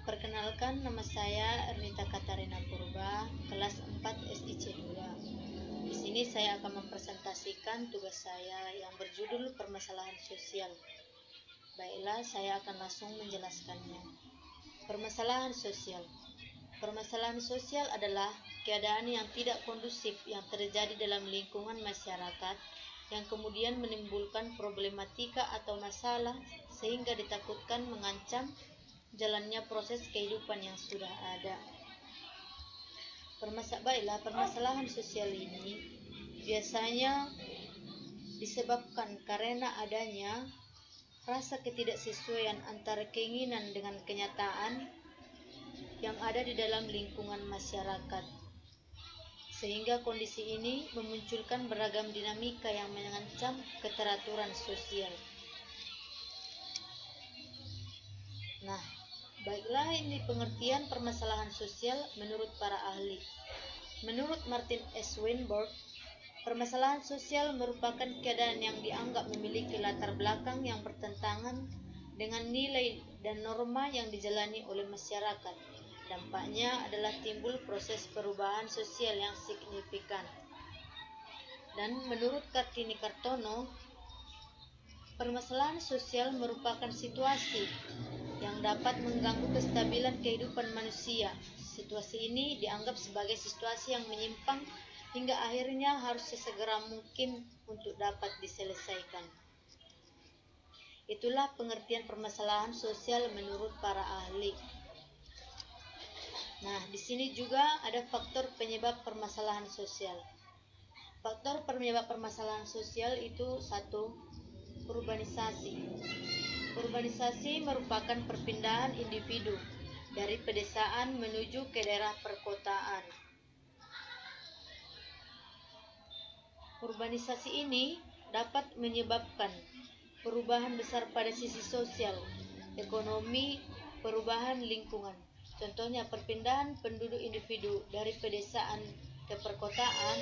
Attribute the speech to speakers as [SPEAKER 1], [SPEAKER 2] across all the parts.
[SPEAKER 1] Perkenalkan, nama saya Ernita Katarina Purba, kelas 4 SIC 2. Di sini saya akan mempresentasikan tugas saya yang berjudul permasalahan sosial. Baiklah, saya akan langsung menjelaskannya. Permasalahan sosial. Permasalahan sosial adalah keadaan yang tidak kondusif yang terjadi dalam lingkungan masyarakat yang kemudian menimbulkan problematika atau masalah sehingga ditakutkan mengancam jalannya proses kehidupan yang sudah ada. Permasalahan sosial ini biasanya disebabkan karena adanya rasa ketidaksesuaian antara keinginan dengan kenyataan yang ada di dalam lingkungan masyarakat, sehingga kondisi ini memunculkan beragam dinamika yang mengancam keteraturan sosial. Baiklah, ini pengertian permasalahan sosial menurut para ahli. Menurut Martin S. Weinberg, permasalahan sosial merupakan keadaan yang dianggap memiliki latar belakang yang bertentangan dengan nilai dan norma yang dijalani oleh masyarakat. Dampaknya adalah timbul proses perubahan sosial yang signifikan. Dan menurut Kartini Kartono, permasalahan sosial merupakan situasi yang dapat mengganggu kestabilan kehidupan manusia. Situasi ini dianggap sebagai situasi yang menyimpang hingga akhirnya harus sesegera mungkin untuk dapat diselesaikan. Itulah pengertian permasalahan sosial menurut para ahli. Di sini juga ada faktor penyebab permasalahan sosial. Faktor penyebab permasalahan sosial itu 1. Urbanisasi. Urbanisasi merupakan perpindahan individu dari pedesaan menuju ke daerah perkotaan. Urbanisasi ini dapat menyebabkan perubahan besar pada sisi sosial, ekonomi, perubahan lingkungan. Contohnya perpindahan penduduk individu dari pedesaan ke perkotaan,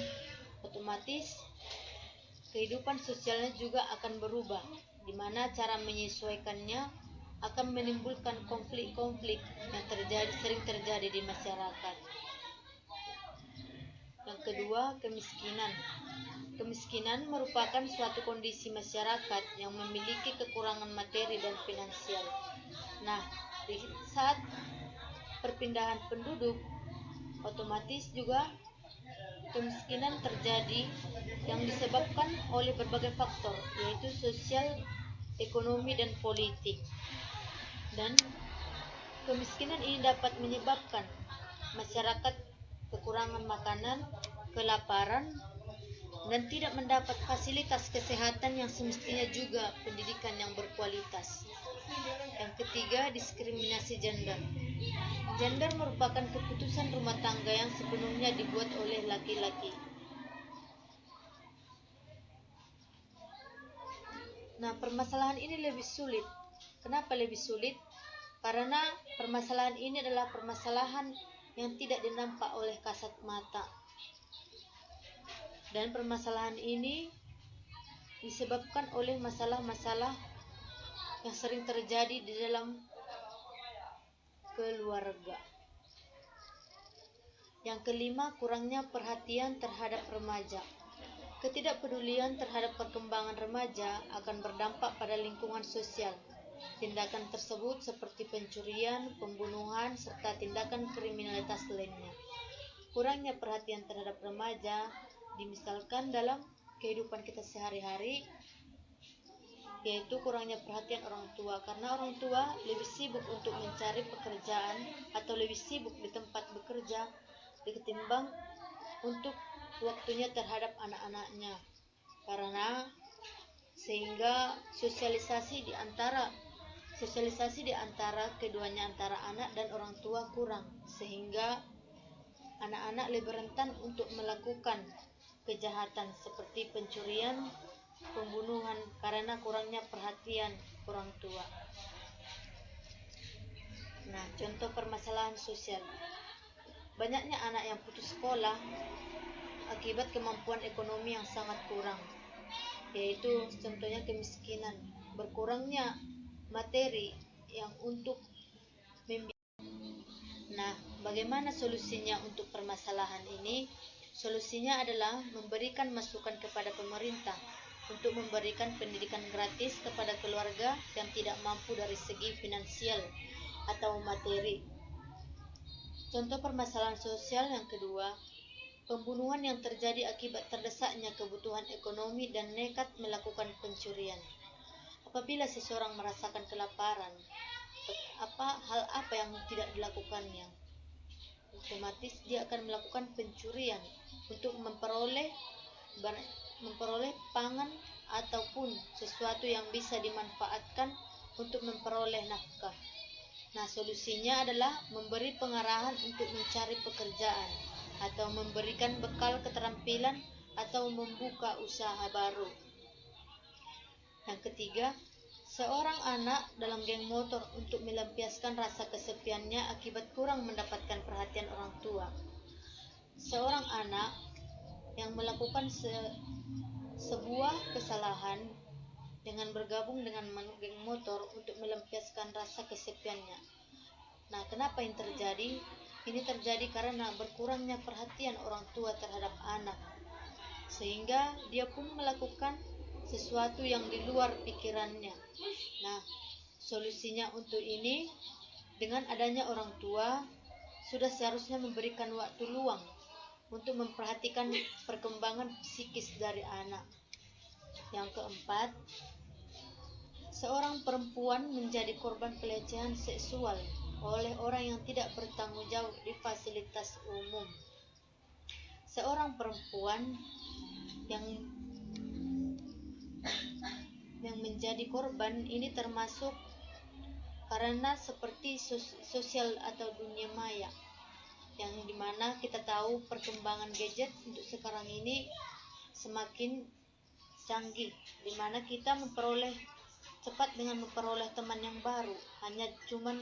[SPEAKER 1] otomatis kehidupan sosialnya juga akan berubah, di mana cara menyesuaikannya akan menimbulkan konflik-konflik yang sering terjadi di masyarakat. Yang kedua, kemiskinan. Kemiskinan merupakan suatu kondisi masyarakat yang memiliki kekurangan materi dan finansial. Di saat perpindahan penduduk, otomatis juga kemiskinan terjadi yang disebabkan oleh berbagai faktor, yaitu sosial, ekonomi, dan politik. Dan kemiskinan ini dapat menyebabkan masyarakat kekurangan makanan, kelaparan, dan tidak mendapat fasilitas kesehatan yang semestinya, juga pendidikan yang berkualitas. Yang ketiga, diskriminasi gender. Gender merupakan keputusan rumah tangga yang sepenuhnya dibuat oleh laki-laki. Permasalahan ini lebih sulit. Kenapa lebih sulit? Karena permasalahan ini adalah permasalahan yang tidak dinampak oleh kasat mata. Dan permasalahan ini disebabkan oleh masalah-masalah yang sering terjadi di dalam keluarga. Yang kelima, kurangnya perhatian terhadap remaja. Ketidakpedulian terhadap perkembangan remaja akan berdampak pada lingkungan sosial. Tindakan tersebut seperti pencurian, pembunuhan, serta tindakan kriminalitas lainnya. Kurangnya perhatian terhadap remaja dimisalkan dalam kehidupan kita sehari-hari, yaitu kurangnya perhatian orang tua, karena orang tua lebih sibuk untuk mencari pekerjaan atau lebih sibuk di tempat bekerja ketimbang untuk waktunya terhadap anak-anaknya. Sehingga sosialisasi di antara keduanya, antara anak dan orang tua, kurang, sehingga anak-anak lebih rentan untuk melakukan kejahatan seperti pencurian, pembunuhan, karena kurangnya perhatian orang tua. Contoh permasalahan sosial. Banyaknya anak yang putus sekolah akibat kemampuan ekonomi yang sangat kurang, yaitu contohnya kemiskinan, berkurangnya materi yang untuk membiayai Nah, bagaimana solusinya untuk permasalahan ini? Solusinya adalah memberikan masukan kepada pemerintah untuk memberikan pendidikan gratis kepada keluarga yang tidak mampu dari segi finansial atau materi. Contoh permasalahan sosial yang kedua, pembunuhan yang terjadi akibat terdesaknya kebutuhan ekonomi dan nekat melakukan pencurian. Apabila seseorang merasakan kelaparan, hal apa yang tidak dilakukannya? Otomatis dia akan melakukan pencurian untuk memperoleh pangan ataupun sesuatu yang bisa dimanfaatkan untuk memperoleh nafkah. Nah, solusinya adalah memberi pengarahan untuk mencari pekerjaan atau memberikan bekal keterampilan atau membuka usaha baru. Yang ketiga, seorang anak dalam geng motor untuk melampiaskan rasa kesepiannya akibat kurang mendapatkan perhatian orang tua. Seorang anak yang melakukan sebuah kesalahan dengan bergabung dengan geng motor untuk melampiaskan rasa kesepiannya. Nah, kenapa ini terjadi? Ini terjadi karena berkurangnya perhatian orang tua terhadap anak, sehingga dia pun melakukan sesuatu yang di luar pikirannya. Nah, solusinya untuk ini, dengan adanya orang tua, sudah seharusnya memberikan waktu luang untuk memperhatikan perkembangan psikis dari anak. Yang keempat, seorang perempuan menjadi korban pelecehan seksual oleh orang yang tidak bertanggung jawab di fasilitas umum. Seorang perempuan yang menjadi korban ini termasuk karena seperti sosial atau dunia maya, yang dimana kita tahu perkembangan gadget untuk sekarang ini semakin canggih, dimana kita cepat dengan memperoleh teman yang baru hanya cuman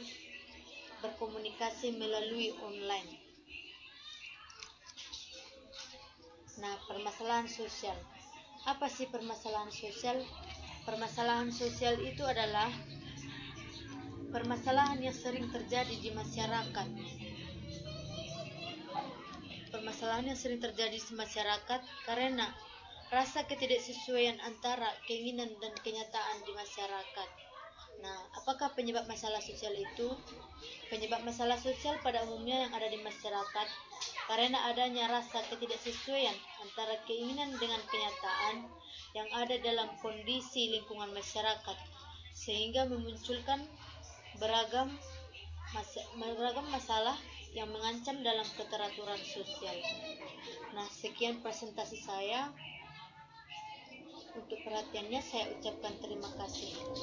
[SPEAKER 1] berkomunikasi melalui online. Nah, permasalahan sosial. Apa sih permasalahan sosial? Permasalahan sosial itu adalah permasalahan yang sering terjadi di masyarakat. Permasalahan yang sering terjadi di masyarakat karena rasa ketidaksesuaian antara keinginan dan kenyataan di masyarakat. Nah, apakah penyebab masalah sosial itu? Penyebab masalah sosial pada umumnya yang ada di masyarakat karena adanya rasa ketidaksesuaian antara keinginan dengan kenyataan yang ada dalam kondisi lingkungan masyarakat, sehingga memunculkan beragam masalah yang mengancam dalam keteraturan sosial. Nah, sekian presentasi saya. Untuk perhatiannya saya ucapkan terima kasih.